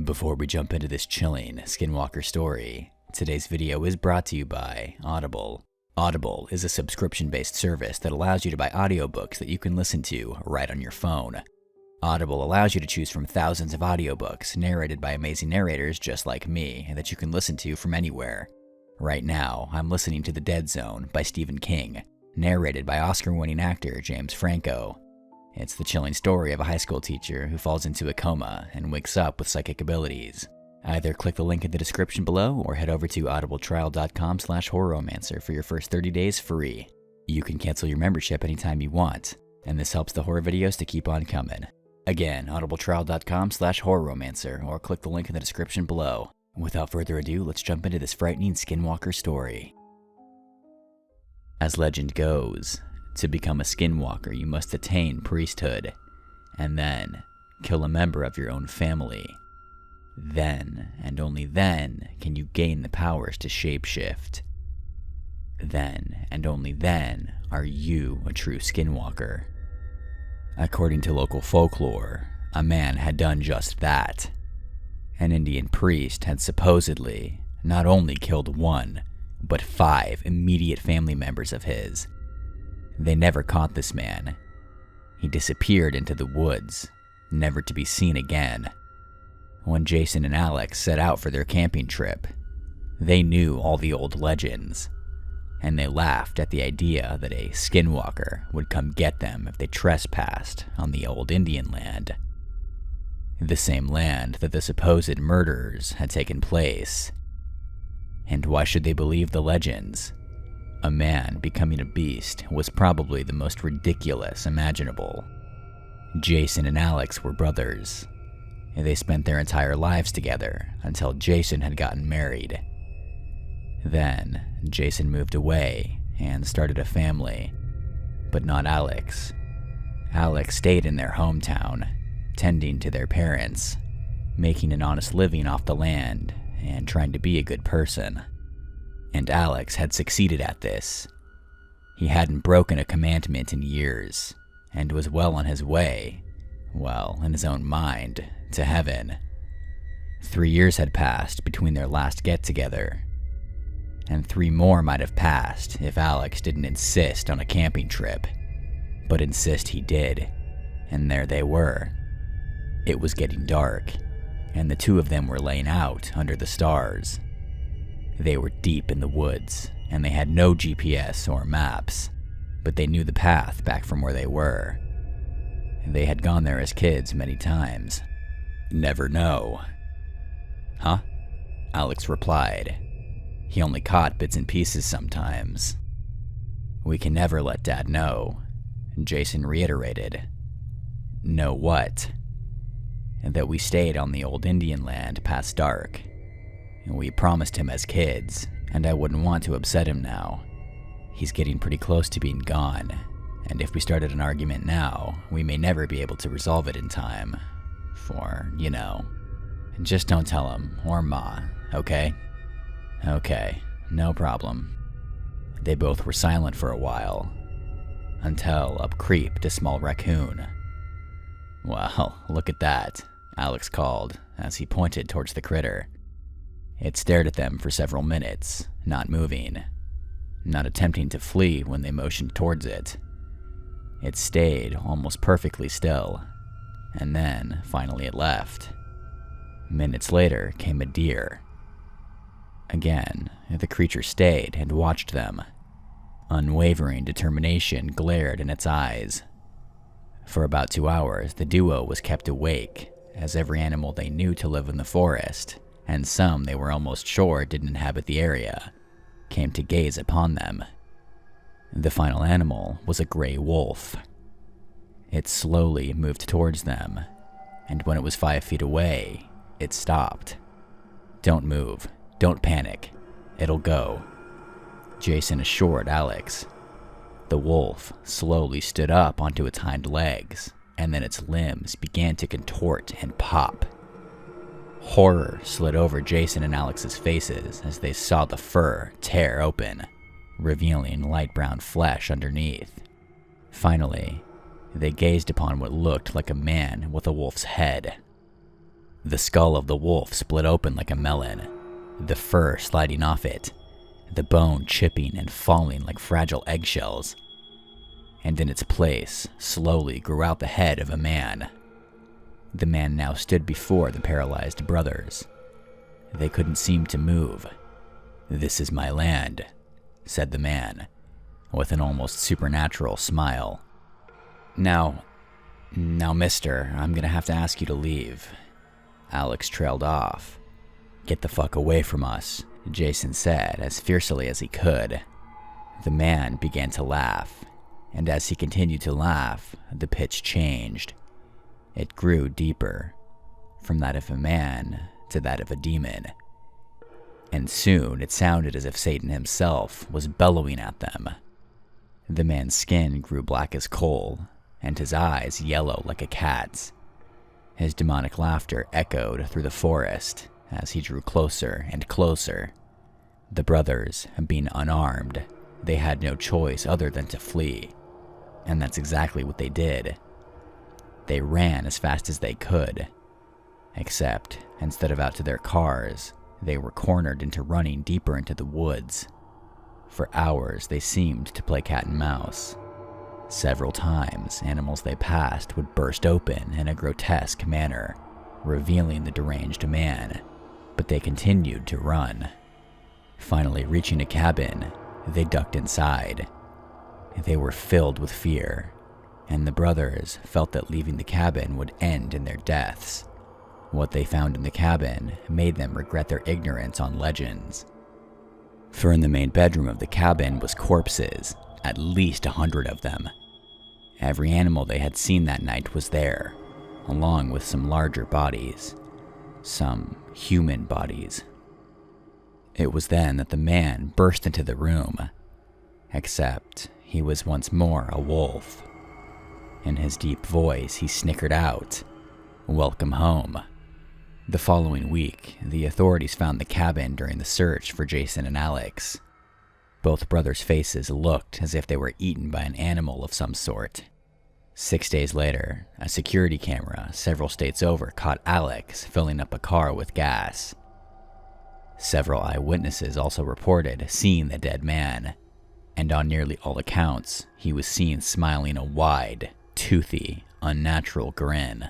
Before we jump into this chilling Skinwalker story, today's video is brought to you by Audible. Audible is a subscription-based service that allows you to buy audiobooks that you can listen to right on your phone. Audible allows you to choose from thousands of audiobooks narrated by amazing narrators just like me and that you can listen to from anywhere. Right now, I'm listening to The Dead Zone by Stephen King, narrated by Oscar-winning actor James Franco. It's the chilling story of a high school teacher who falls into a coma and wakes up with psychic abilities. Either click the link in the description below or head over to audibletrial.com/horrorromancer for your first 30 days free. You can cancel your membership anytime you want, and this helps the horror videos to keep on coming. Again, audibletrial.com/horrorromancer or click the link in the description below. Without further ado, let's jump into this frightening Skinwalker story. As legend goes, to become a Skinwalker, you must attain priesthood, and then kill a member of your own family. Then, and only then, can you gain the powers to shapeshift. Then, and only then, are you a true Skinwalker. According to local folklore, a man had done just that. An Indian priest had supposedly not only killed one, but 5 immediate family members of his. They never caught this man. He disappeared into the woods, never to be seen again. When Jason and Alex set out for their camping trip, they knew all the old legends, and they laughed at the idea that a Skinwalker would come get them if they trespassed on the old Indian land. The same land that the supposed murders had taken place. And why should they believe the legends? A man becoming a beast was probably the most ridiculous imaginable. Jason and Alex were brothers. They spent their entire lives together until Jason had gotten married. Then, Jason moved away and started a family, but not Alex. Alex stayed in their hometown, tending to their parents, making an honest living off the land and trying to be a good person. And Alex had succeeded at this. He hadn't broken a commandment in years, and was well on his way, well, in his own mind, to heaven. 3 years had passed between their last get-together, and 3 more might have passed if Alex didn't insist on a camping trip. But insist he did, and there they were. It was getting dark, and the 2 of them were laying out under the stars. They were deep in the woods, and they had no GPS or maps, but they knew the path back from where they were. They had gone there as kids many times. Never know. Huh? Alex replied. He only caught bits and pieces sometimes. We can never let Dad know, Jason reiterated. Know what? That we stayed on the old Indian land past dark. We promised him as kids, and I wouldn't want to upset him now. He's getting pretty close to being gone, and if we started an argument now, we may never be able to resolve it in time. For, just don't tell him, or Ma, okay? Okay, no problem. They both were silent for a while, until up creeped a small raccoon. Well, look at that, Alex called, as he pointed towards the critter. It stared at them for several minutes, not moving, not attempting to flee when they motioned towards it. It stayed almost perfectly still, and then finally it left. Minutes later came a deer. Again, the creature stayed and watched them. Unwavering determination glared in its eyes. For about 2 hours, the duo was kept awake, as every animal they knew to live in the forest, and some they were almost sure didn't inhabit the area, came to gaze upon them. The final animal was a gray wolf. It slowly moved towards them, and when it was 5 feet away, it stopped. Don't move, don't panic, it'll go, Jason assured Alex. The wolf slowly stood up onto its hind legs, and then its limbs began to contort and pop. Horror slid over Jason and Alex's faces as they saw the fur tear open, revealing light brown flesh underneath. Finally, they gazed upon what looked like a man with a wolf's head. The skull of the wolf split open like a melon, the fur sliding off it, the bone chipping and falling like fragile eggshells. And in its place, slowly grew out the head of a man. The man now stood before the paralyzed brothers. They couldn't seem to move. "This is my land," said the man, with an almost supernatural smile. Now, mister, I'm gonna have to ask you to leave." Alex trailed off. "Get the fuck away from us," Jason said as fiercely as he could. The man began to laugh, and as he continued to laugh, the pitch changed. It grew deeper, from that of a man to that of a demon. And soon it sounded as if Satan himself was bellowing at them. The man's skin grew black as coal, and his eyes yellow like a cat's. His demonic laughter echoed through the forest as he drew closer and closer. The brothers, being unarmed, they had no choice other than to flee, and that's exactly what they did. They ran as fast as they could, except instead of out to their cars, they were cornered into running deeper into the woods. For hours they seemed to play cat and mouse. Several times, animals they passed would burst open in a grotesque manner, revealing the deranged man, but they continued to run. Finally reaching a cabin, they ducked inside. They were filled with fear, and the brothers felt that leaving the cabin would end in their deaths. What they found in the cabin made them regret their ignorance on legends. For in the main bedroom of the cabin was corpses, at least 100 of them. Every animal they had seen that night was there, along with some larger bodies, some human bodies. It was then that the man burst into the room, except he was once more a wolf. In his deep voice, he snickered out, "Welcome home." The following week, the authorities found the cabin during the search for Jason and Alex. Both brothers' faces looked as if they were eaten by an animal of some sort. 6 days later, a security camera several states over caught Alex filling up a car with gas. Several eyewitnesses also reported seeing the dead man, and on nearly all accounts, he was seen smiling a wide, toothy, unnatural grin.